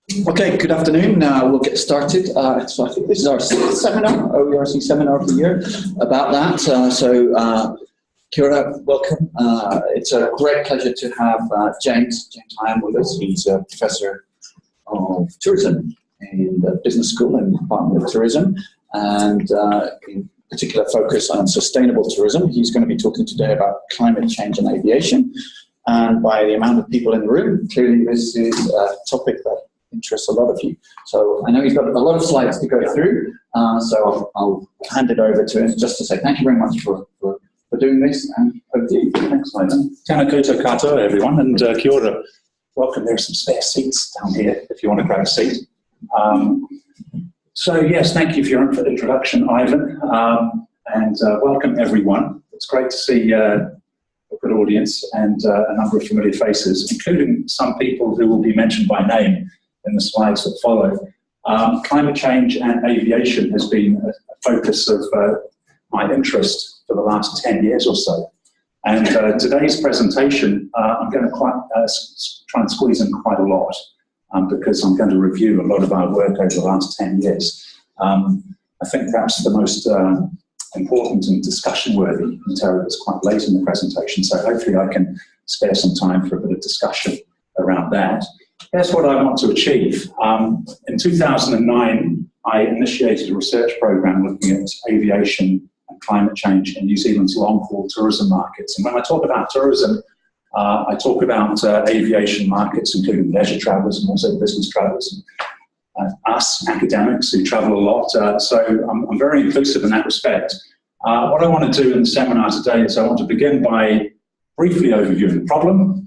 Okay, good afternoon. We'll get started. So I think this is our sixth seminar, OERC seminar of the year, about that. Kura, welcome. It's a great pleasure to have James Higham with us. He's a professor of tourism in the business school in the Department of Tourism, and in particular focus on sustainable tourism. He's going to be talking today about climate change and aviation. And by the amount of people in the room, clearly this is a topic that interests a lot of you. So I know he's got a lot of slides to go through, so I'll hand it over to him just to say thank you very much for doing this, and over to you. Thanks, Simon. Tēnā koutou katoa, everyone, and kia ora. Welcome. There are some spare seats down here if you want to grab a seat. So yes, thank you for your introduction, Ivan, and welcome everyone. It's great to see a good audience and a number of familiar faces, including some people who will be mentioned by name in the slides that follow. Climate change and aviation has been a focus of my interest for the last 10 years or so. And today's presentation, I'm going to try and squeeze in quite a lot because I'm going to review a lot of our work over the last 10 years. I think perhaps the most important and discussion-worthy material is quite late in the presentation, so hopefully I can spare some time for a bit of discussion around that. That's what I want to achieve. In 2009, I initiated a research program looking at aviation and climate change in New Zealand's long-haul tourism markets. And when I talk about tourism, I talk about aviation markets, including leisure travellers and also business travellers, and us academics who travel a lot. So I'm very inclusive in that respect. What I want to do in the seminar today is I want to begin by briefly overviewing the problem.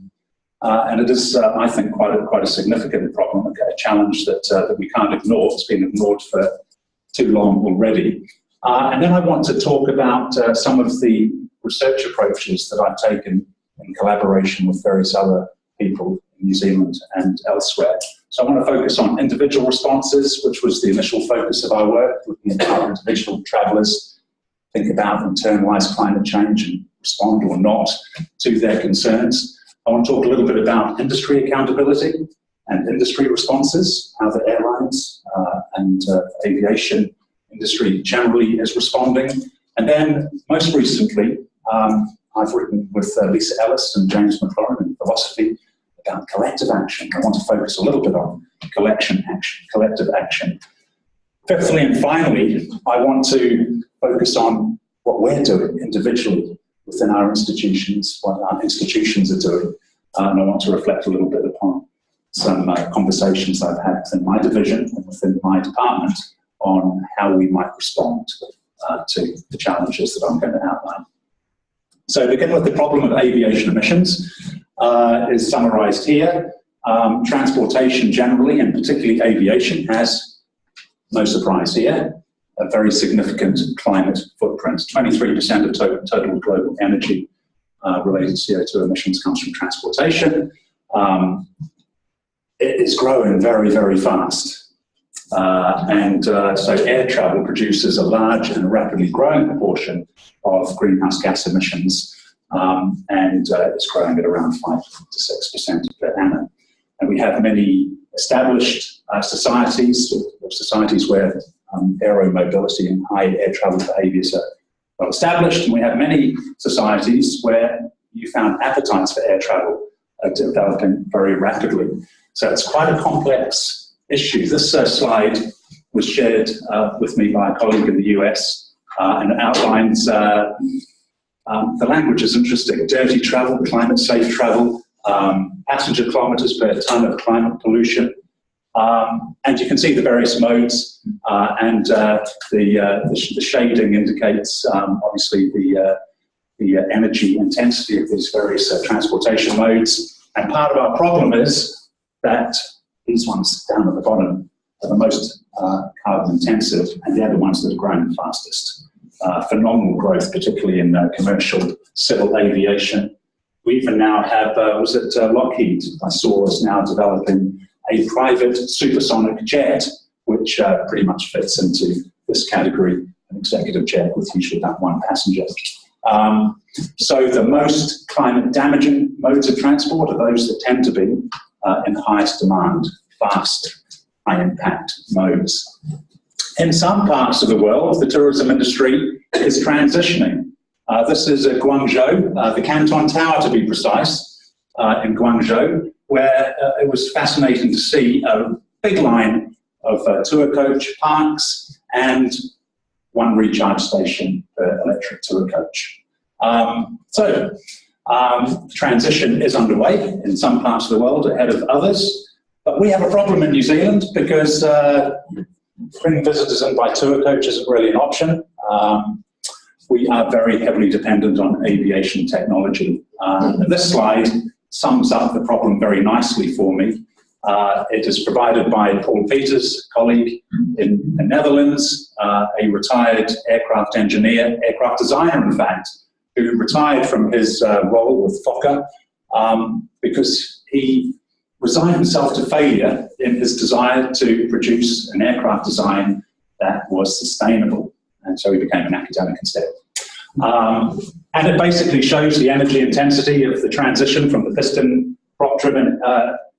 And it is, I think, quite a significant problem, a challenge that we can't ignore. It's been ignored for too long already. And then I want to talk about some of the research approaches that I've taken in collaboration with various other people in New Zealand and elsewhere. So I want to focus on individual responses, which was the initial focus of our work, looking at how individual travellers think about internalised climate change and respond or not to their concerns. I want to talk a little bit about industry accountability and industry responses, how the airlines and aviation industry generally is responding. And then, most recently, I've written with Lisa Ellis and James McLaurin in philosophy about collective action. I want to focus a little bit on collective action. Fifthly and finally, I want to focus on what we're doing individually within our institutions, what our institutions are doing. And I want to reflect a little bit upon some conversations I've had within my division and within my department on how we might respond to the challenges that I'm going to outline. So begin with the problem of aviation emissions is summarised here. Transportation generally, and particularly aviation, has, no surprise here, a very significant climate footprint. 23% of total global energy related CO2 emissions comes from transportation. It is growing very, very fast. So air travel produces a large and rapidly growing proportion of greenhouse gas emissions, and it's growing at around 5 to 6% per annum. And we have many established societies where aero mobility and high air travel behaviours are well established, and we have many societies where you found appetites for air travel are developing very rapidly. So it's quite a complex issue. This slide was shared with me by a colleague in the US, and it outlines the language is interesting: dirty travel, climate safe travel, passenger kilometres per tonne of climate pollution. And you can see the various modes, and the shading indicates obviously the energy intensity of these various transportation modes. And part of our problem is that these ones down at the bottom are the most carbon intensive, and they're the ones that are growing the fastest. Phenomenal growth, particularly in commercial civil aviation. We even now have, Lockheed, I saw, is now developing a private supersonic jet, which pretty much fits into this category, an executive jet with usually about one passenger. So the most climate damaging modes of transport are those that tend to be in highest demand, fast, high-impact modes. In some parts of the world, the tourism industry is transitioning. This is Guangzhou, the Canton Tower to be precise, in Guangzhou, where it was fascinating to see a big line of tour coach parks and one recharge station per electric tour coach. Transition is underway in some parts of the world ahead of others, but we have a problem in New Zealand because bringing visitors in by tour coach isn't really an option. We are very heavily dependent on aviation technology. And this slide sums up the problem very nicely for me. It is provided by Paul Peters, colleague in the Netherlands, a retired aircraft engineer, aircraft designer in fact, who retired from his role with Fokker because he resigned himself to failure in his desire to produce an aircraft design that was sustainable. And so he became an academic instead. And it basically shows the energy intensity of the transition from the piston prop-driven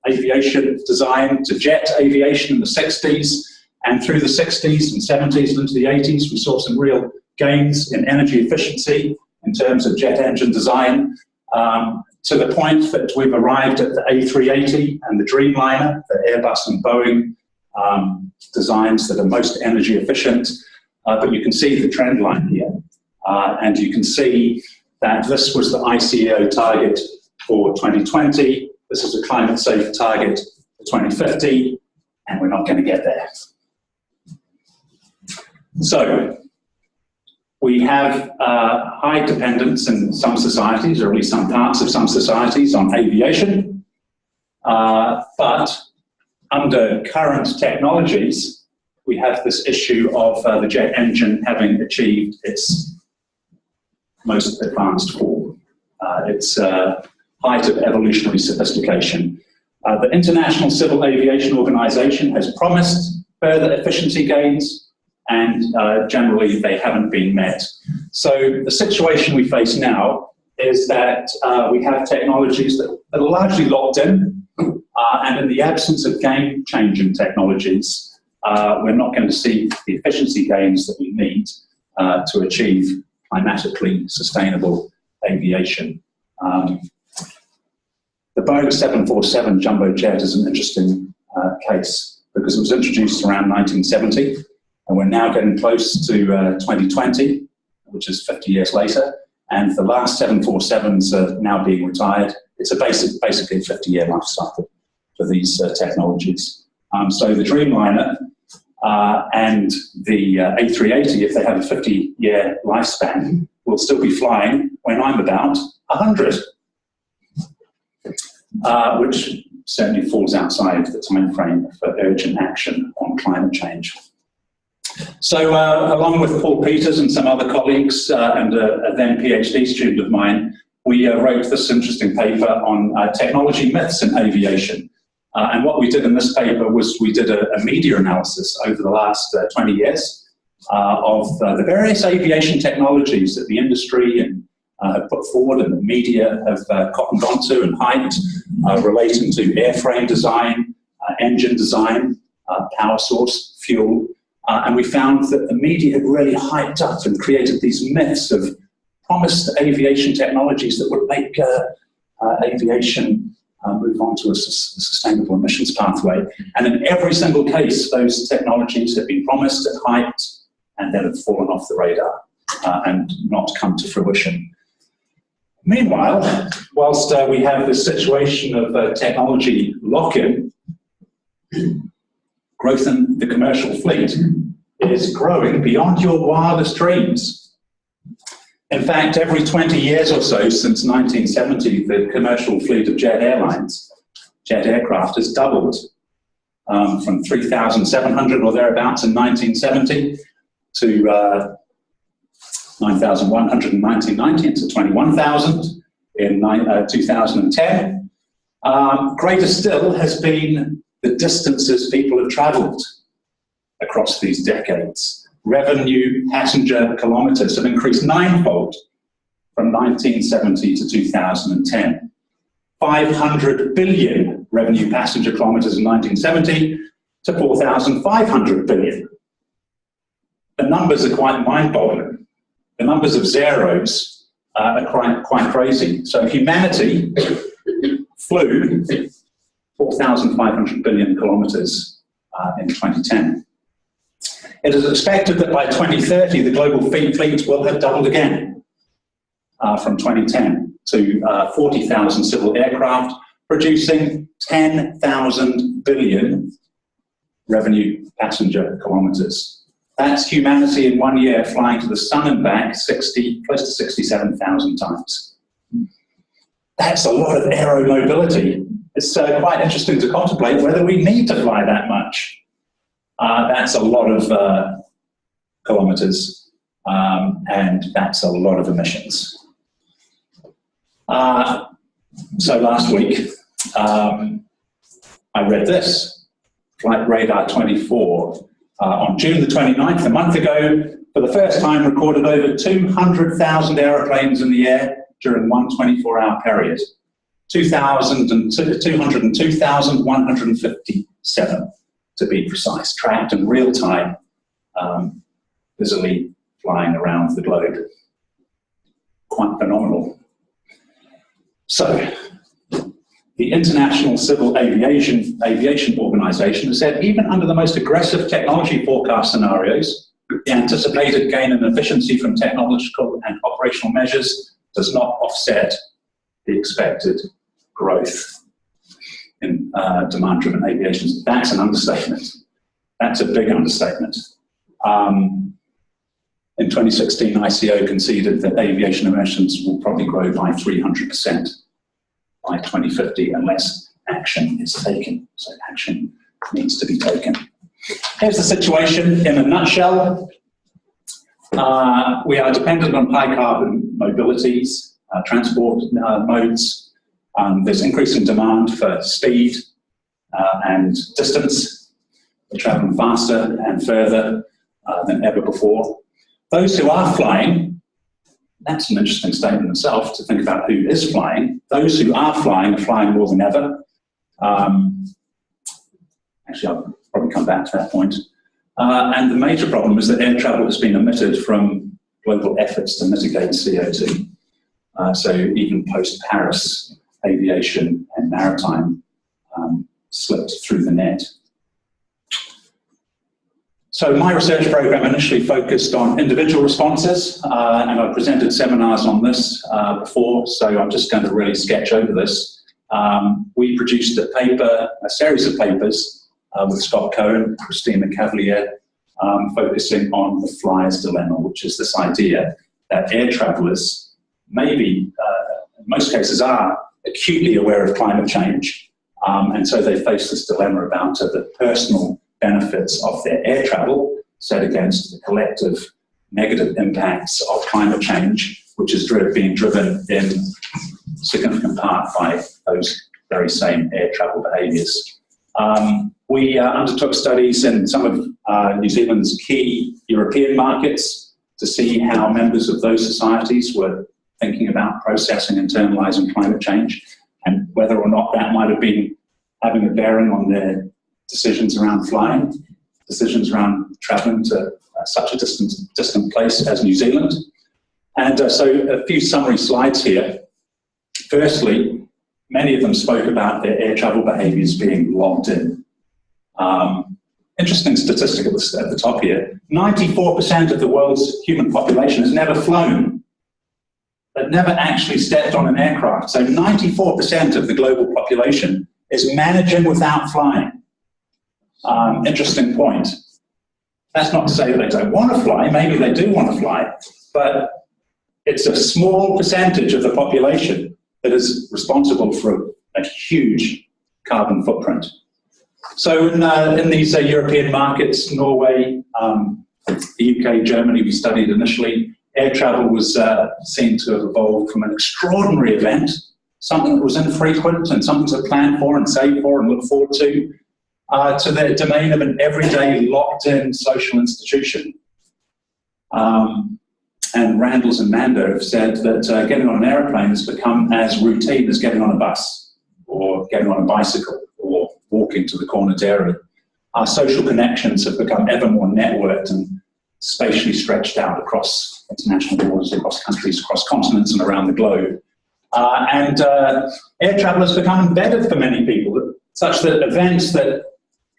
aviation design to jet aviation in the 60s, and through the 60s and 70s and into the 80s, we saw some real gains in energy efficiency in terms of jet engine design, to the point that we've arrived at the A380 and the Dreamliner, the Airbus and Boeing designs that are most energy efficient. But you can see the trend line here, and you can see that this was the ICAO target for 2020. This is a climate safe target for 2050, and we're not going to get there. So we have high dependence in some societies, or at least some parts of some societies, on aviation. But under current technologies, we have this issue of the jet engine having achieved its most advanced form, its height of evolutionary sophistication. The International Civil Aviation Organization has promised further efficiency gains, and generally they haven't been met. So the situation we face now is that we have technologies that are largely locked in, and in the absence of game-changing technologies, we're not going to see the efficiency gains that we need to achieve climatically sustainable aviation. The Boeing 747 jumbo jet is an interesting case because it was introduced around 1970, and we're now getting close to 2020, which is 50 years later, and the last 747s are now being retired. It's basically a 50-year life cycle for these technologies. So the Dreamliner and the A380, if they have a 50-year lifespan, will still be flying when I'm about 100, which certainly falls outside the time frame for urgent action on climate change. So along with Paul Peters and some other colleagues and a then PhD student of mine, we wrote this interesting paper on technology myths in aviation. And what we did in this paper was we did a media analysis over the last 20 years of the various aviation technologies that the industry and have put forward and the media have cottoned onto and hyped, relating to airframe design, engine design, power source, fuel. And we found that the media had really hyped up and created these myths of promised aviation technologies that would make aviation move on to a sustainable emissions pathway. And in every single case, those technologies have been promised and hyped and then have fallen off the radar and not come to fruition. Meanwhile, whilst we have this situation of technology lock-in, growth in the commercial fleet is growing beyond your wildest dreams. In fact, every 20 years or so since 1970, the commercial fleet of jet airlines, jet aircraft, has doubled from 3,700 or thereabouts in 1970 to 9,100 in 1990 and to 21,000 in 2010. Greater still has been the distances people have travelled across these decades. Revenue passenger kilometres have increased ninefold from 1970 to 2010. 500 billion revenue passenger kilometres in 1970 to 4,500 billion. The numbers are quite mind-boggling. The numbers of zeros are quite crazy. So humanity flew 4,500 billion kilometers in 2010. It is expected that by 2030, the global fleet will have doubled again from 2010 to 40,000 civil aircraft, producing 10,000 billion revenue passenger kilometers. That's humanity in 1 year flying to the sun and back close to 67,000 times. That's a lot of aero mobility. It's quite interesting to contemplate whether we need to fly that much. That's a lot of kilometers, and that's a lot of emissions. So last week, I read this, Flight Radar 24. On June the 29th, a month ago, for the first time recorded over 200,000 aeroplanes in the air during one 24-hour period. 202,157 to be precise, tracked in real time, busily flying around the globe. Quite phenomenal. So, the International Civil Aviation Organization has said even under the most aggressive technology forecast scenarios, the anticipated gain in efficiency from technological and operational measures does not offset the expected growth in demand-driven aviation. That's an understatement. That's a big understatement. In 2016, ICO conceded that aviation emissions will probably grow by 300% by 2050 unless action is taken. So action needs to be taken. Here's the situation in a nutshell. We are dependent on high carbon mobilities, transport modes. There's increasing demand for speed and distance. We're traveling faster and further than ever before. Those who are flying, that's an interesting statement itself to think about who is flying. Those who are flying more than ever. Actually, I'll probably come back to that point. And the major problem is that air travel has been omitted from global efforts to mitigate CO2. So even post-Paris, aviation and maritime slipped through the net. So my research program initially focused on individual responses, and I've presented seminars on this before, so I'm just going to really sketch over this. We produced a series of papers with Scott Cohen, Christina Cavalier, focusing on the flyer's dilemma, which is this idea that air travellers maybe, in most cases, are acutely aware of climate change, and so they face this dilemma about the personal benefits of their air travel set against the collective negative impacts of climate change, which is being driven in significant part by those very same air travel behaviours. We undertook studies in some of New Zealand's key European markets to see how members of those societies were thinking about processing, internalising climate change, and whether or not that might have been having a bearing on their decisions around flying, decisions around travelling to such a distant place as New Zealand. And so a few summary slides here. Firstly, many of them spoke about their air travel behaviours being logged in. Interesting statistic at the top here, 94% of the world's human population has never flown. They've never actually stepped on an aircraft. So 94% of the global population is managing without flying. Interesting point. That's not to say that they don't want to fly, maybe they do want to fly, but it's a small percentage of the population that is responsible for a huge carbon footprint. So in these European markets, Norway, the UK, Germany, we studied initially, air travel was seen to have evolved from an extraordinary event, something that was infrequent and something to plan for and save for and look forward to the domain of an everyday locked-in social institution. And Randles and Manda have said that getting on an aeroplane has become as routine as getting on a bus or getting on a bicycle or walking to the corner dairy. our social connections have become ever more networked and spatially stretched out across international borders, across countries, across continents and around the globe. Air travel has become embedded for many people, such that events that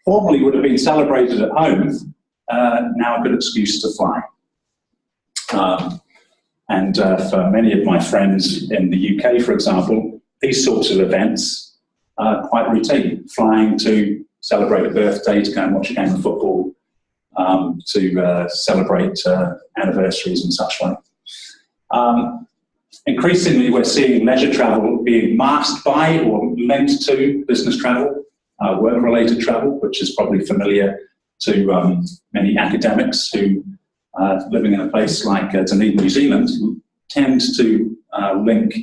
formerly would have been celebrated at home now a good excuse to fly. For many of my friends in the UK, for example, these sorts of events are quite routine. Flying to celebrate a birthday, to go and watch a game of football, to celebrate anniversaries and such like. Increasingly, we're seeing leisure travel being masked by or linked to business travel, work-related travel, which is probably familiar to many academics who, living in a place like Dunedin, New Zealand, tend to link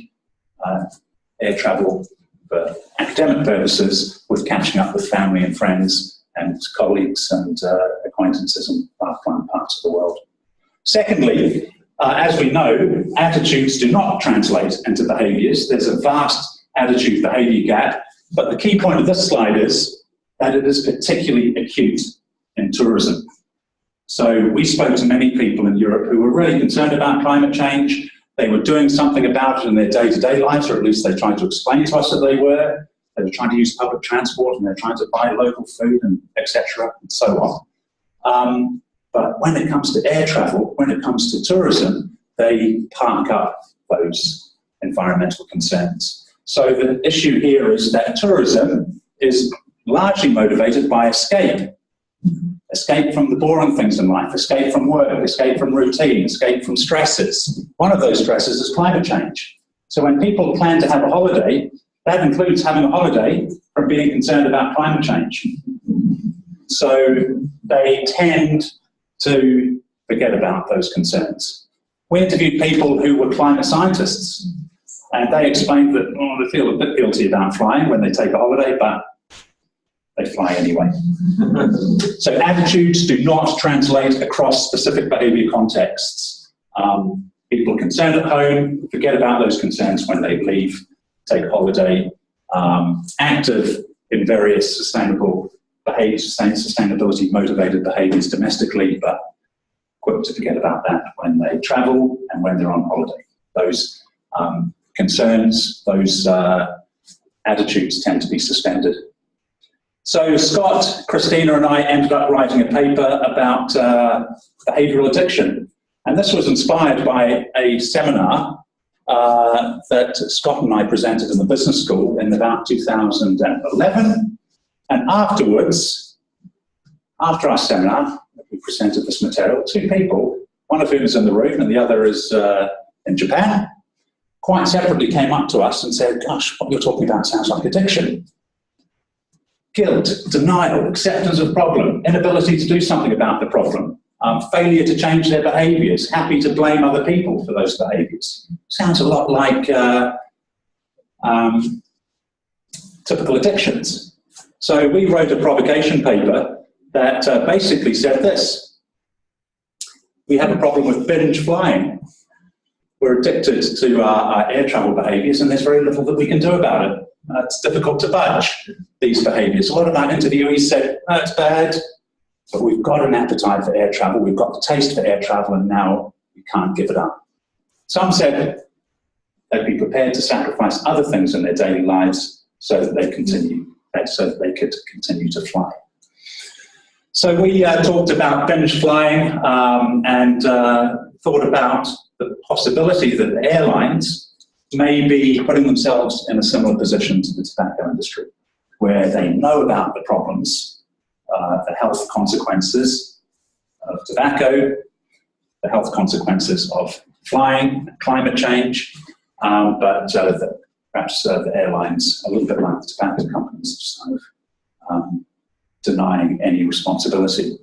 air travel for academic purposes with catching up with family and friends and colleagues and acquaintances in far-flung parts of the world. Secondly, as we know, attitudes do not translate into behaviours. There's a vast attitude-behaviour gap, but the key point of this slide is that it is particularly acute in tourism. So we spoke to many people in Europe who were really concerned about climate change. They were doing something about it in their day-to-day lives, or at least they tried to explain to us that they were. They were trying to use public transport and they're trying to buy local food and etc. and so on. But when it comes to air travel, when it comes to tourism, they park up those environmental concerns. So the issue here is that tourism is largely motivated by escape. Escape from the boring things in life, escape from work, escape from routine, escape from stresses. One of those stresses is climate change. So when people plan to have a holiday, that includes having a holiday from being concerned about climate change. So they tend to forget about those concerns. We interviewed people who were climate scientists, and they explained that they feel a bit guilty about flying when they take a holiday, but they fly anyway. So attitudes do not translate across specific behaviour contexts. People concerned at home forget about those concerns when they leave, take a holiday, active in various sustainable behaviours, sustainability motivated behaviours domestically, but quick to forget about that when they travel and when they're on holiday. Those concerns, those attitudes tend to be suspended. So Scott, Christina and I ended up writing a paper about behavioural addiction. And this was inspired by a seminar that Scott and I presented in the business school in about 2011. And afterwards, after our seminar, we presented this material, two people, one of whom is in the room and the other is in Japan, quite separately came up to us and said, gosh, what you're talking about sounds like addiction. Guilt, denial, acceptance of problem, inability to do something about the problem, failure to change their behaviours, happy to blame other people for those behaviours. Sounds a lot like typical addictions. So we wrote a provocation paper that basically said this. We have a problem with binge flying. We're addicted to our air travel behaviours and there's very little that we can do about it. It's difficult to budge these behaviours. A lot of our interviewees said, oh, it's bad, but we've got an appetite for air travel, we've got the taste for air travel, and now we can't give it up. Some said they'd be prepared to sacrifice other things in their daily lives so that they could continue to fly. So we talked about binge flying and thought about the possibility that the airlines may be putting themselves in a similar position to the tobacco industry, where they know about the problems, the health consequences of tobacco, the health consequences of flying, climate change, but perhaps the airlines, a little bit like the tobacco companies, just kind of denying any responsibility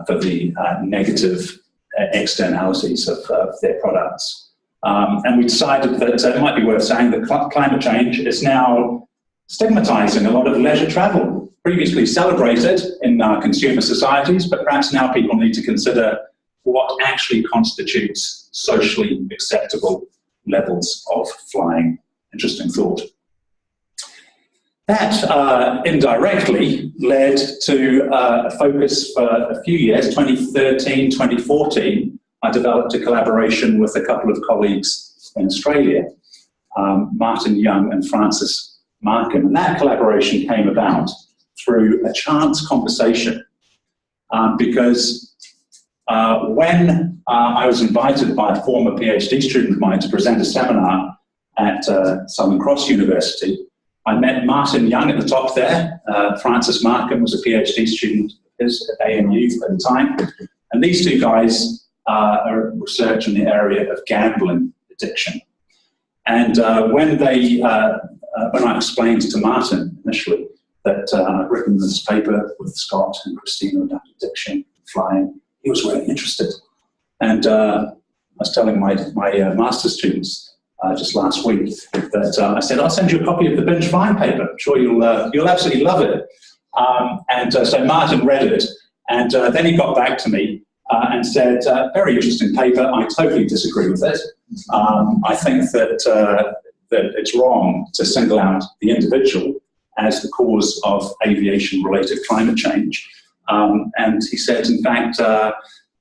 for the negative externalities of their products. And we decided that it might be worth saying that climate change is now stigmatizing a lot of leisure travel, previously celebrated in our consumer societies, but perhaps now people need to consider what actually constitutes socially acceptable levels of flying. Interesting thought. That indirectly led to a focus for a few years, 2013, 2014. I developed a collaboration with a couple of colleagues in Australia, Martin Young and Francis Markham. And that collaboration came about through a chance conversation because when I was invited by a former PhD student of mine to present a seminar at Southern Cross University, I met Martin Young at the top there. Francis Markham was a PhD student of his at ANU at the time. And these two guys are research in the area of gambling addiction. And when I explained to Martin initially that I'd written this paper with Scott and Christina about addiction, flying, he was really interested. And I was telling my master's students just last week that I said, I'll send you a copy of the binge flying paper. I'm sure you'll absolutely love it. So Martin read it, and then he got back to me and said, very interesting paper. I totally disagree with it. I think that it's wrong to single out the individual as the cause of aviation-related climate change. And he said, in fact,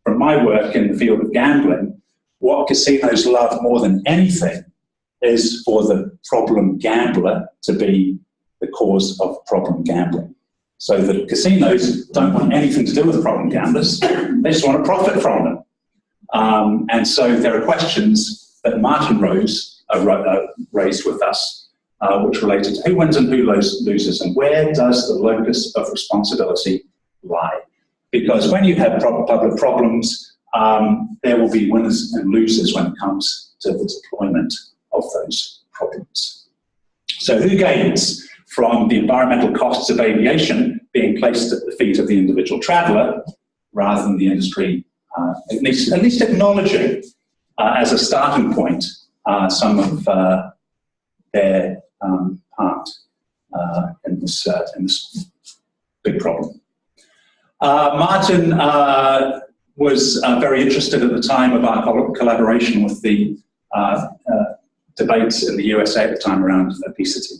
from my work in the field of gambling, what casinos love more than anything is for the problem gambler to be the cause of problem gambling. So the casinos don't want anything to do with the problem gamblers. They just want to profit from them. And so there are questions that Martin raised with us, which related to who wins and who loses, and where does the locus of responsibility lie? Because when you have public problems, there will be winners and losers when it comes to the deployment of those problems. So who gains from the environmental costs of aviation being placed at the feet of the individual traveller rather than the industry, at least acknowledging as a starting point some of their part in this big problem. Martin was very interested at the time of our collaboration with the debates in the USA at the time around obesity.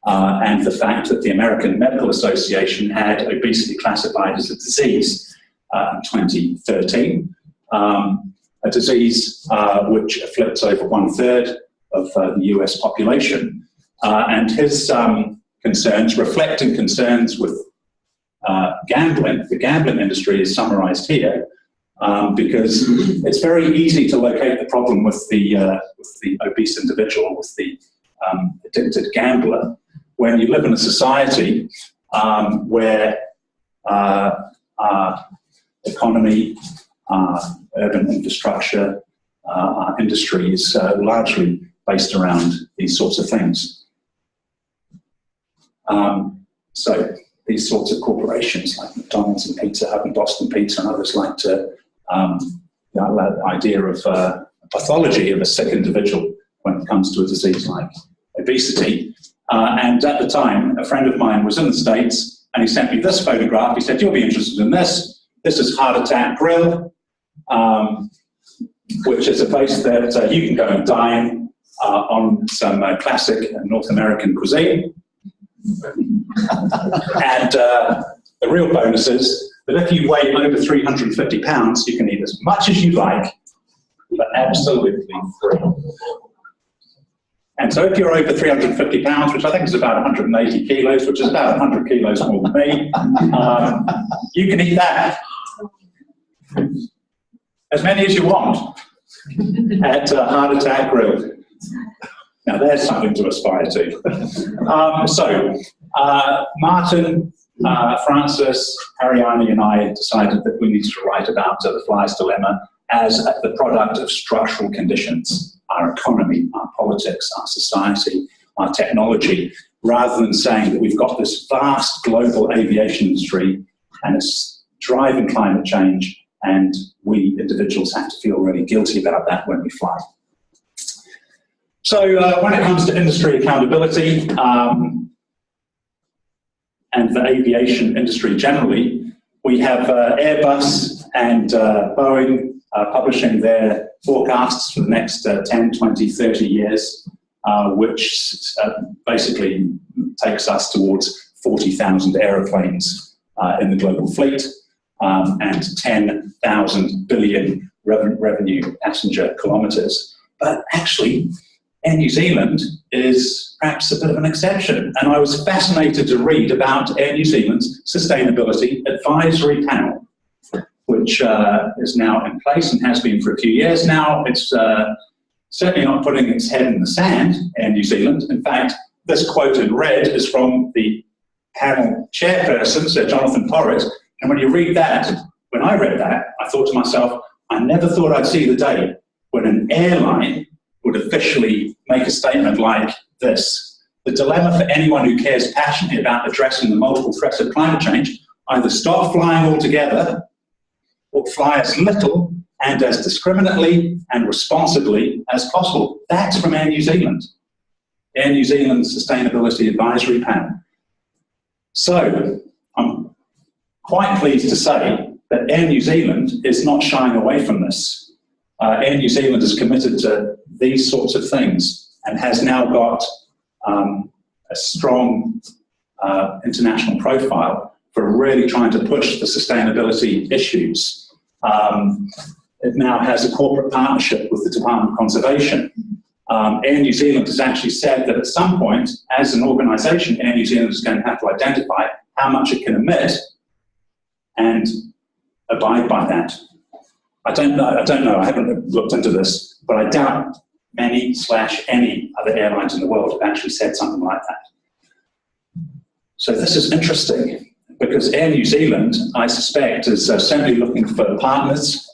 And the fact that the American Medical Association had obesity classified as a disease in 2013, a disease which afflicts over 1/3 of the US population. And his concerns, reflecting concerns with gambling, the gambling industry is summarized here, because it's very easy to locate the problem with the obese individual, with the addicted gambler, when you live in a society where economy, urban infrastructure, industry is largely based around these sorts of things. So these sorts of corporations like McDonald's and Pizza Hut and Boston Pizza and others like to the idea of pathology of a sick individual when it comes to a disease like obesity. And at the time, a friend of mine was in the States and he sent me this photograph. He said, you'll be interested in this. This is Heart Attack Grill, which is a place that you can go and dine on some classic North American cuisine. And the real bonus is that if you weigh over 350 pounds, you can eat as much as you like, but absolutely free. And so if you're over 350 pounds, which I think is about 180 kilos, which is about 100 kilos more than me, you can eat that. As many as you want at Heart Attack Grill. Now there's something to aspire to. Martin, Francis, Ariane and I decided that we needed to write about the flyer's dilemma as the product of structural conditions, our economy, our politics, our society, our technology, rather than saying that we've got this vast global aviation industry and it's driving climate change and we individuals have to feel really guilty about that when we fly. So when it comes to industry accountability and the aviation industry generally, we have Airbus and Boeing publishing their forecasts for the next 10, 20, 30 years which basically takes us towards 40,000 aeroplanes in the global fleet and 10,000 billion revenue passenger kilometres. But actually, Air New Zealand is perhaps a bit of an exception. And I was fascinated to read about Air New Zealand's Sustainability Advisory Panel, which is now in place and has been for a few years now. It's certainly not putting its head in the sand, Air New Zealand. In fact, this quote in red is from the panel chairperson, Sir Jonathan Porritt. And when you read that, when I read that, I thought to myself, I never thought I'd see the day when an airline would officially make a statement like this. The dilemma for anyone who cares passionately about addressing the multiple threats of climate change: either stop flying altogether or fly as little and as discriminately and responsibly as possible. That's from Air New Zealand, Air New Zealand's Sustainability Advisory Panel. So I'm quite pleased to say that Air New Zealand is not shying away from this. Air New Zealand is committed to these sorts of things and has now got a strong international profile for really trying to push the sustainability issues. It now has a corporate partnership with the Department of Conservation. Air New Zealand has actually said that at some point, as an organisation, Air New Zealand is going to have to identify how much it can emit and abide by that. I don't know, I haven't looked into this, but I doubt many/any other airlines in the world have actually said something like that. So this is interesting, because Air New Zealand, I suspect, is certainly looking for partners,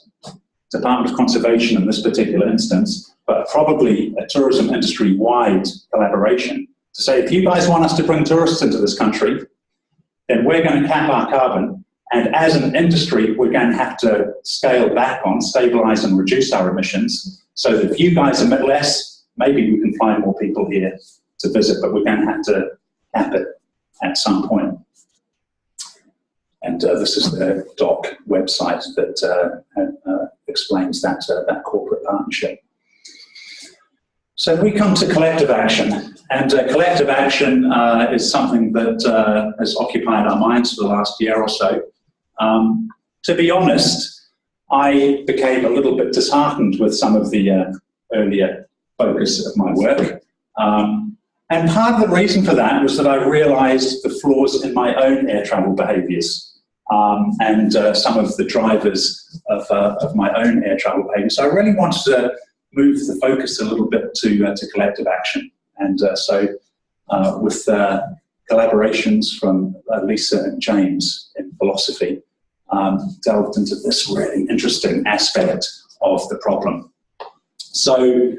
Department of Conservation in this particular instance, but probably a tourism industry-wide collaboration to say, if you guys want us to bring tourists into this country, then we're going to cap our carbon. And as an industry, we're going to have to scale back on, stabilise and reduce our emissions, so that if you guys emit less, maybe we can find more people here to visit, but we're going to have to cap it at some point. And this is the DOC website that explains that, that corporate partnership. So we come to collective action, and collective action is something that has occupied our minds for the last year or so. To be honest, I became a little bit disheartened with some of the earlier focus of my work. And part of the reason for that was that I realised the flaws in my own air travel behaviours and some of the drivers of my own air travel behaviour. So I really wanted to move the focus a little bit to collective action. And so with collaborations from Lisa and James in philosophy, delved into this really interesting aspect of the problem. So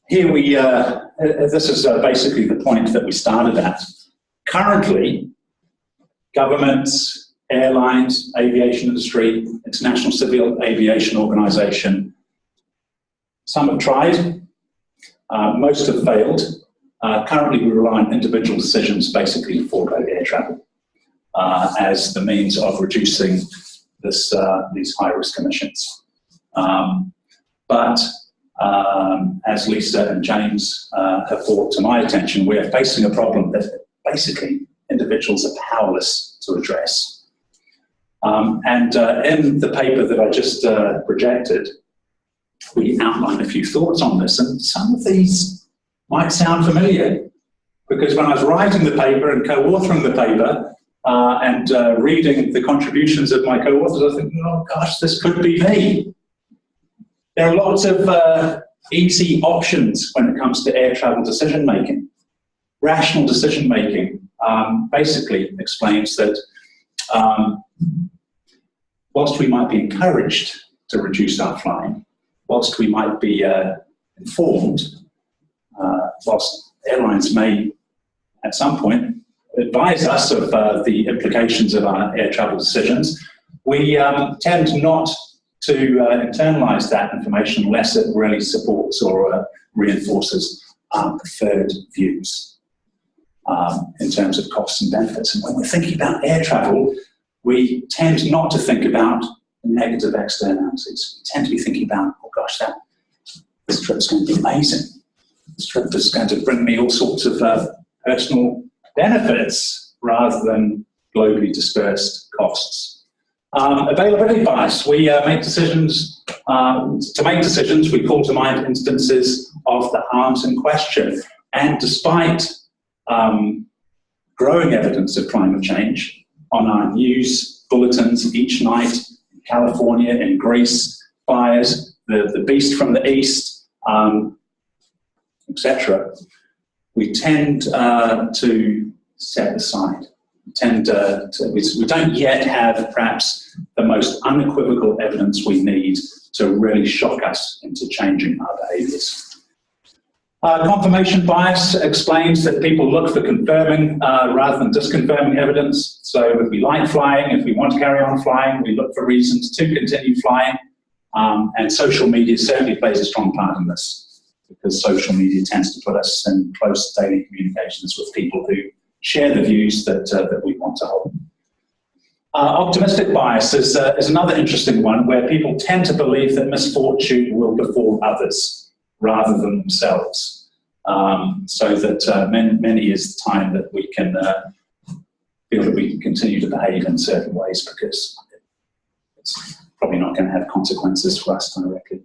here we, this is basically the point that we started at. Currently, governments, airlines, aviation industry, International Civil Aviation Organization, some have tried, most have failed. Currently, we rely on individual decisions basically to forego air travel as the means of reducing this, these high-risk emissions. But as Lisa and James have brought to my attention, we are facing a problem that basically individuals are powerless to address. And in the paper that I just projected, we outline a few thoughts on this, and some of these might sound familiar, because when I was writing the paper and co-authoring the paper and reading the contributions of my co-authors, I was thinking, oh gosh, this could be me. There are lots of easy options when it comes to air travel decision-making. Rational decision-making basically explains that whilst we might be encouraged to reduce our flying, whilst we might be informed, whilst airlines may at some point advise us of the implications of our air travel decisions, we tend not to internalise that information unless it really supports or reinforces our preferred views in terms of costs and benefits. And when we're thinking about air travel, we tend not to think about negative externalities. We tend to be thinking about, oh gosh, this trip's going to be amazing. this trip is going to bring me all sorts of personal benefits rather than globally dispersed costs. Availability bias. We make decisions, to make decisions, we call to mind instances of the harms in question. And despite growing evidence of climate change on our news bulletins each night, in California, in Greece, fires, the beast from the east, etc., we tend to set aside. We don't yet have perhaps the most unequivocal evidence we need to really shock us into changing our behaviours. Confirmation bias explains that people look for confirming rather than disconfirming evidence. So if we like flying, if we want to carry on flying, we look for reasons to continue flying. And social media certainly plays a strong part in this, because social media tends to put us in close daily communications with people who share the views that we want to hold. Optimistic bias is another interesting one, where people tend to believe that misfortune will befall others rather than themselves. So that many is the time that we can feel that we can continue to behave in certain ways because it's probably not going to have consequences for us directly.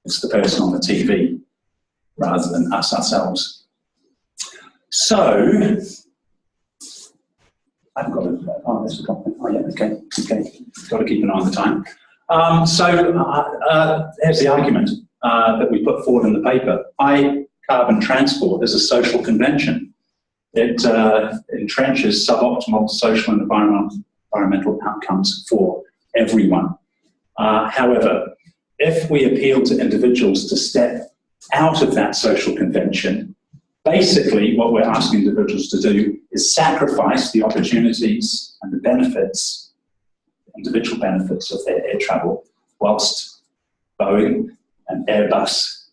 It's the person on the TV rather than us ourselves. So, I've got to, oh, there's a comment. Oh, yeah, okay, got to keep an eye on the time. Here's the argument that we put forward in the paper. High carbon transport is a social convention. It entrenches suboptimal social and environmental outcomes for everyone. However, if we appeal to individuals to step out of that social convention, basically what we're asking individuals to do is sacrifice the opportunities and the benefits, individual benefits of their air travel, whilst Boeing and Airbus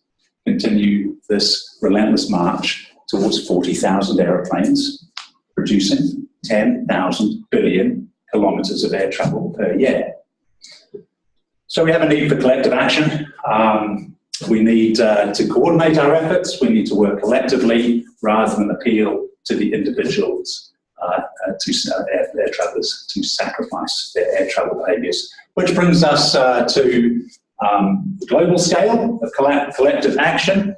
continue this relentless march towards 40,000 aeroplanes, producing 10,000 billion kilometres of air travel per year. So we have a need for collective action. We need to coordinate our efforts. We need to work collectively rather than appeal to the individuals, air travellers, to sacrifice their air travel behaviours. Which brings us to the global scale of collective action.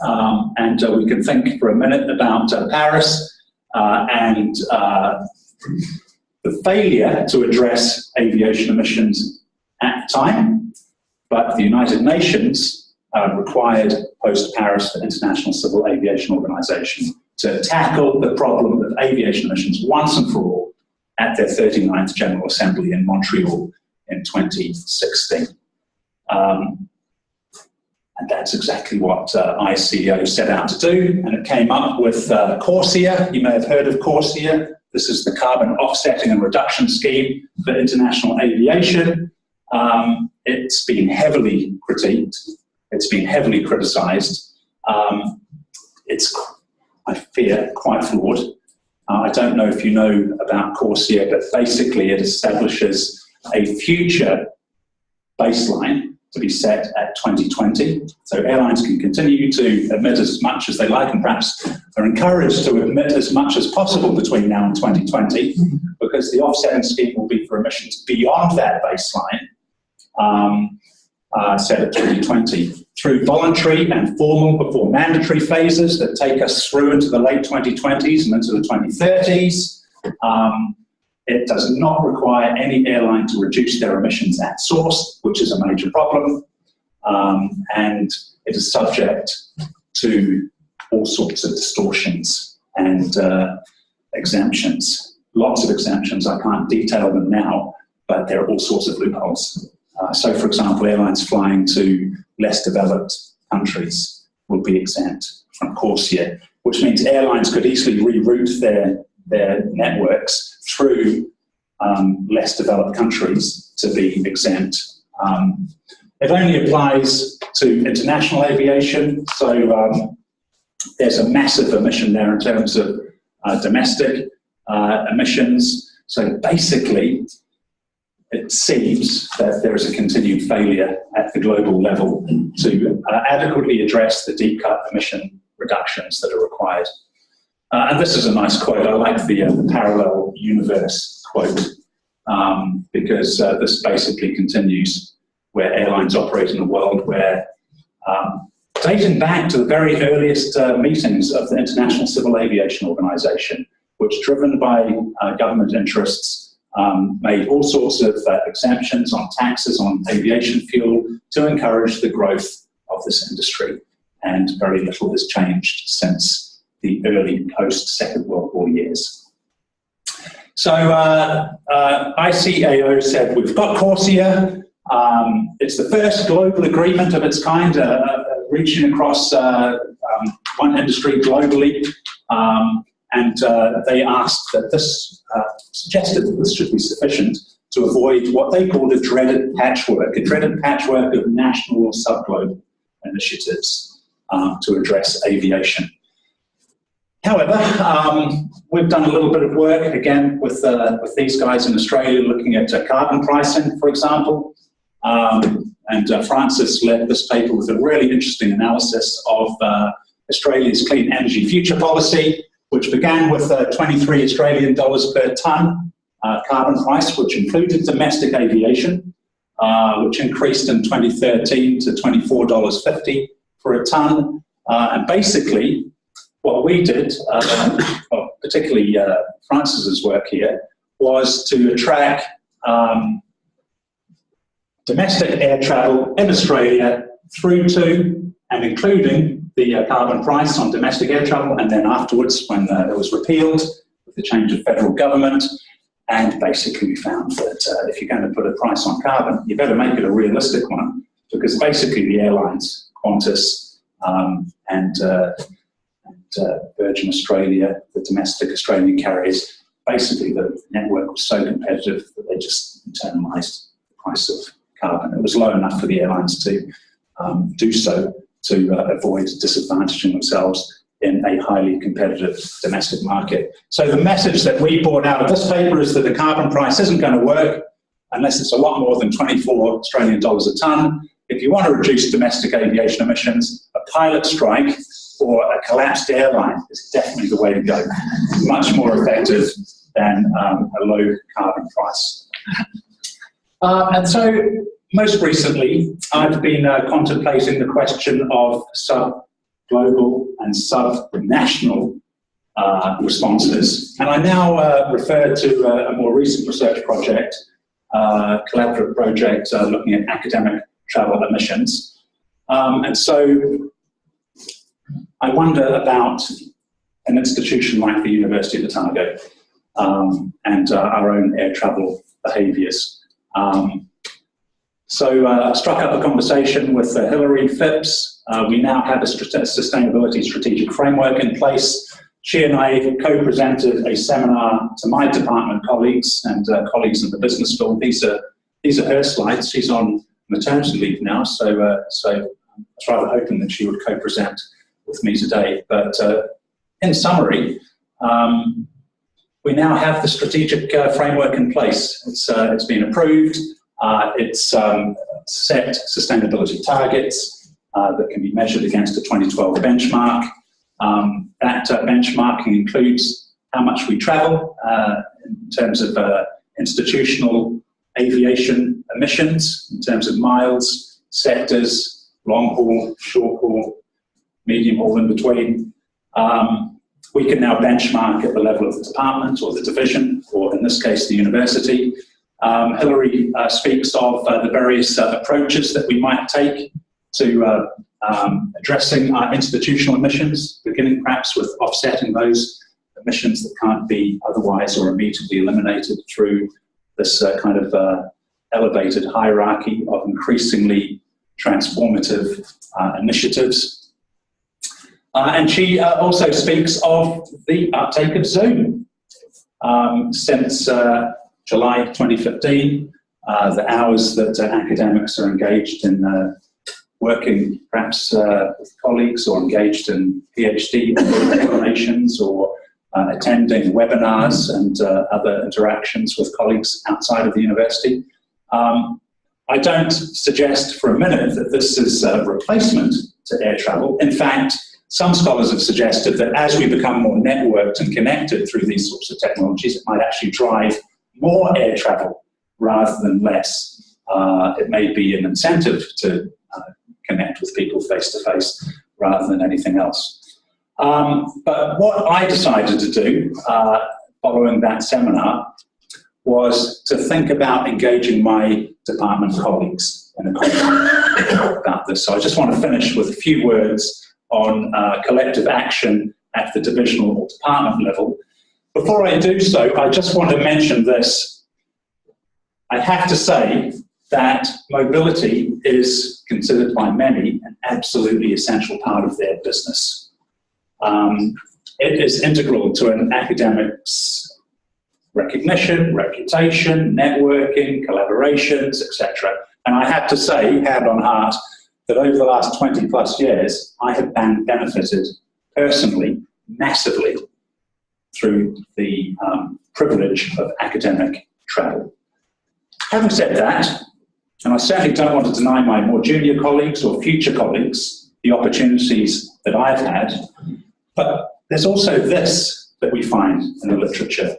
And we can think for a minute about Paris and the failure to address aviation emissions at the time. But the United Nations required post-Paris the International Civil Aviation Organization to tackle the problem of aviation emissions once and for all at their 39th General Assembly in Montreal in 2016. And that's exactly what ICAO set out to do, and it came up with CORSIA. You may have heard of CORSIA. This is the Carbon Offsetting and Reduction Scheme for International Aviation. It's been heavily critiqued. It's been heavily criticised. It's, I fear, quite flawed. I don't know if you know about CORSIA, but basically it establishes a future baseline to be set at 2020. So airlines can continue to emit as much as they like, and perhaps are encouraged to emit as much as possible between now and 2020, because the offsetting scheme will be for emissions beyond that baseline. Set at 2020 through voluntary and formal before mandatory phases that take us through into the late 2020s and into the 2030s. It does not require any airline to reduce their emissions at source, which is a major problem, and it is subject to all sorts of distortions and exemptions. Lots of exemptions. I can't detail them now, but there are all sorts of loopholes. So, for example, airlines flying to less developed countries will be exempt from CORSIA, which means airlines could easily reroute their networks through less developed countries to be exempt. It only applies to international aviation, so there's a massive omission there in terms of domestic emissions. So basically, it seems that there is a continued failure at the global level to adequately address the deep cut emission reductions that are required. And this is a nice quote. I like the parallel universe quote, because this basically continues where airlines operate in a world where, dating back to the very earliest meetings of the International Civil Aviation Organization, which, driven by government interests, made all sorts of exemptions on taxes on aviation fuel to encourage the growth of this industry. And very little has changed since the early post-Second World War years. So ICAO said, we've got CORSIA. It's the first global agreement of its kind, reaching across one industry globally. And they asked that this, suggested that this should be sufficient to avoid what they called a dreaded patchwork of national or sub-global initiatives to address aviation. However, we've done a little bit of work, again, with these guys in Australia, looking at carbon pricing, for example. And Francis led this paper with a really interesting analysis of Australia's clean energy future policy, which began with 23 Australian dollars per tonne carbon price, which included domestic aviation, which increased in 2013 to $24.50 for a tonne. And basically, what we did, particularly Francis's work here, was to track domestic air travel in Australia through to and including the carbon price on domestic air travel, and then afterwards when it was repealed with the change of federal government. And basically we found that if you're going to put a price on carbon, you better make it a realistic one, because basically the airlines, Qantas and Virgin Australia, the domestic Australian carriers, basically the network was so competitive that they just internalised the price of carbon. It was low enough for the airlines to do so, to avoid disadvantaging themselves in a highly competitive domestic market. So the message that we brought out of this paper is that the carbon price isn't going to work unless it's a lot more than 24 Australian dollars a tonne. If you want to reduce domestic aviation emissions, a pilot strike or a collapsed airline is definitely the way to go. Much more effective than a low carbon price. And so most recently, I've been contemplating the question of sub-global and sub-national responses. And I now refer to a more recent research project, collaborative project looking at academic travel emissions. And so I wonder about an institution like the University of Otago and our own air travel behaviours. So I struck up a conversation with Hilary Phipps. We now have a sustainability strategic framework in place. She and I co-presented a seminar to my department colleagues and colleagues in the business school. These are her slides. She's on maternity leave now, so I was rather hoping that she would co-present with me today. But in summary, we now have the strategic framework in place. It's been approved. It's set sustainability targets that can be measured against a 2012 benchmark. That benchmarking includes how much we travel in terms of institutional aviation emissions, in terms of miles, sectors, long haul, short haul, medium haul in between. We can now benchmark at the level of the department or the division, or in this case, the university. Hilary speaks of the various approaches that we might take to addressing our institutional emissions, beginning perhaps with offsetting those emissions that can't be otherwise or immediately eliminated through this kind of elevated hierarchy of increasingly transformative initiatives. And she also speaks of the uptake of Zoom. Since July 2015, the hours that academics are engaged in working perhaps with colleagues or engaged in PhD examinations or attending webinars and other interactions with colleagues outside of the university I don't suggest for a minute that this is a replacement to air travel. In fact, some scholars have suggested that as we become more networked and connected through these sorts of technologies, it might actually drive more air travel rather than less. It may be an incentive to connect with people face to face rather than anything else. But what I decided to do following that seminar was to think about engaging my department colleagues in a conversation about this. So I just want to finish with a few words on collective action at the divisional or department level. Before I do so, I just want to mention this. I have to say that mobility is considered by many an absolutely essential part of their business. It is integral to an academic's recognition, reputation, networking, collaborations, etc. And I have to say, hand on heart, that over the last 20 plus years, I have benefited personally, massively, through the privilege of academic travel. Having said that, and I certainly don't want to deny my more junior colleagues or future colleagues the opportunities that I've had, but there's also this that we find in the literature.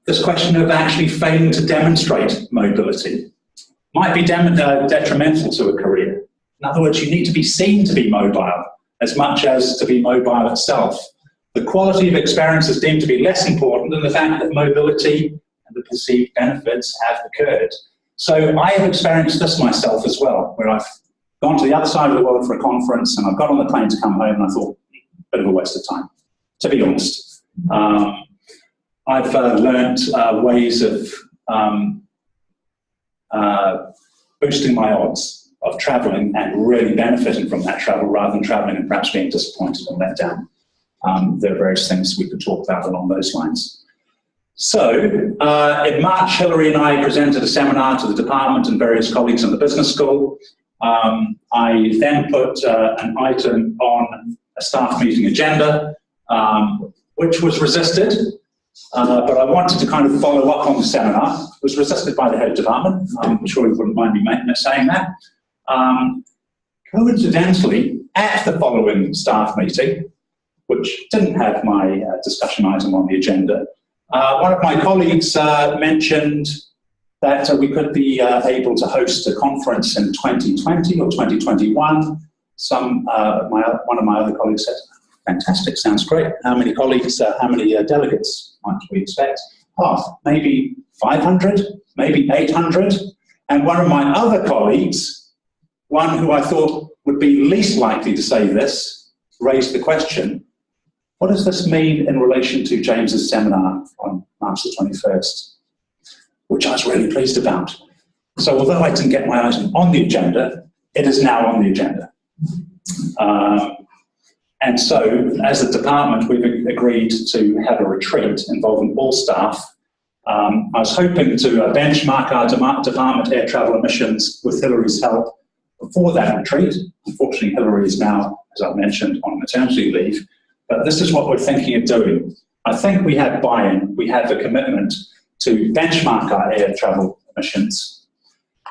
This question of actually failing to demonstrate mobility might be detrimental to a career. In other words, you need to be seen to be mobile as much as to be mobile itself. The quality of experience is deemed to be less important than the fact that mobility and the perceived benefits have occurred. So I have experienced this myself as well, where I've gone to the other side of the world for a conference and I've got on the plane to come home and I thought, bit of a waste of time, to be honest. I've learned ways of boosting my odds of travelling and really benefiting from that travel rather than travelling and perhaps being disappointed and let down. There are various things we could talk about along those lines. So, in March, Hilary and I presented a seminar to the department and various colleagues in the business school. I then put an item on a staff meeting agenda, which was resisted. But I wanted to kind of follow up on the seminar. It was resisted by the head of department. I'm sure you wouldn't mind me saying that. Coincidentally, at the following staff meeting, which didn't have my discussion item on the agenda, one of my colleagues mentioned that we could be able to host a conference in 2020 or 2021. One of my other colleagues said, fantastic, sounds great. How many colleagues, how many delegates might we expect? Maybe 500, maybe 800. And one of my other colleagues, one who I thought would be least likely to say this, raised the question, what does this mean in relation to James's seminar on March the 21st? Which I was really pleased about. So although I didn't get my item on the agenda, it is now on the agenda. And so, as a department, we've agreed to have a retreat involving all staff. I was hoping to benchmark our department air travel emissions with Hilary's help before that retreat. Unfortunately, Hilary is now, as I mentioned, on maternity leave. But this is what we're thinking of doing. I think we have buy-in, we have a commitment to benchmark our air travel emissions,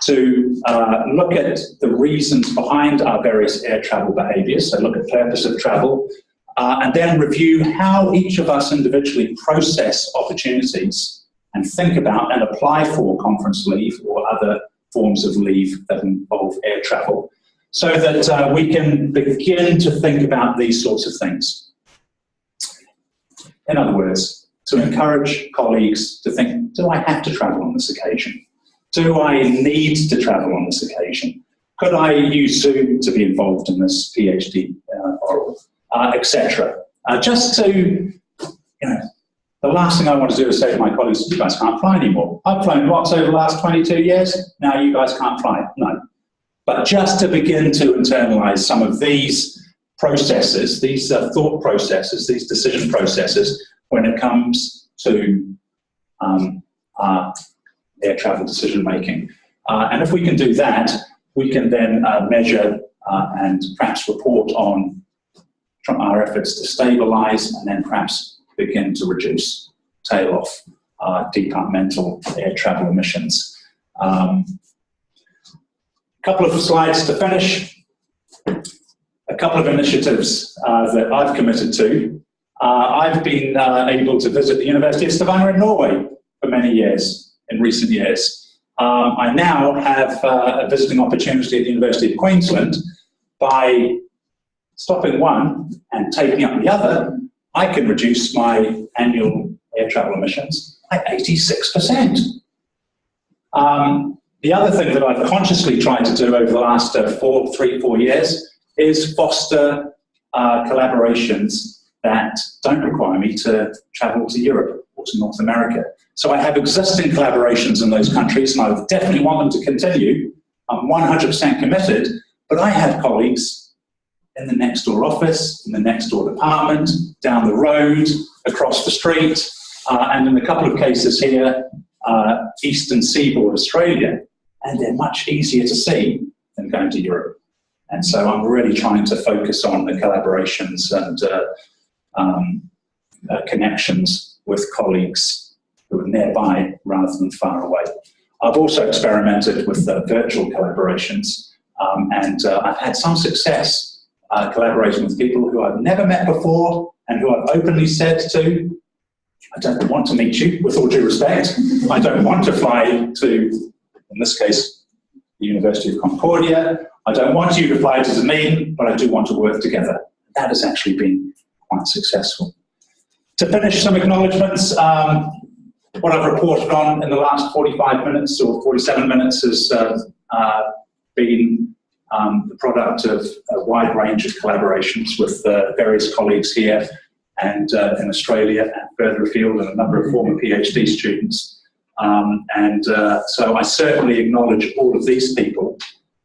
to look at the reasons behind our various air travel behaviours, so look at purpose of travel, and then review how each of us individually process opportunities and think about and apply for conference leave or other forms of leave that involve air travel, so that we can begin to think about these sorts of things. In other words, to encourage colleagues to think, do I have to travel on this occasion? Do I need to travel on this occasion? Could I use Zoom to be involved in this PhD oral, etc.? Just to, the last thing I want to do is say to my colleagues, you guys can't fly anymore. I've flown lots over the last 22 years, now you guys can't fly. No. But just to begin to internalize some of these processes, these thought processes, these decision processes, when it comes to air travel decision making. And if we can do that, we can then measure and perhaps report on our efforts to stabilize and then perhaps begin to reduce, tail off departmental air travel emissions. couple of slides to finish. A couple of initiatives that I've committed to. I've been able to visit the University of Stavanger in Norway for many years, in recent years. I now have a visiting opportunity at the University of Queensland. By stopping one and taking up the other, I can reduce my annual air travel emissions by 86%. The other thing that I've consciously tried to do over the last 3-4 years is foster collaborations that don't require me to travel to Europe or to North America. So I have existing collaborations in those countries, and I definitely want them to continue. I'm 100% committed, but I have colleagues in the next door office, in the next door department, down the road, across the street, and in a couple of cases here, Eastern Seaboard Australia, and they're much easier to see than going to Europe. And so I'm really trying to focus on the collaborations and connections with colleagues who are nearby rather than far away. I've also experimented with virtual collaborations, and I've had some success collaborating with people who I've never met before and who I've openly said to, I don't want to meet you, with all due respect. I don't want to fly to, in this case, the University of Concordia. I don't want you to fly to Zamin, but I do want to work together. That has actually been quite successful. To finish, some acknowledgements. What I've reported on in the last 45 minutes or 47 minutes has been the product of a wide range of collaborations with various colleagues here and in Australia and further afield, and a number of former PhD students. So I certainly acknowledge all of these people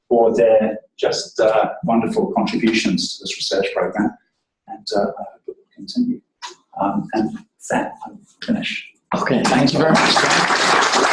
for their just wonderful contributions to this research program, and I hope it will continue. And with that, I'm finished. Okay, thank you very much.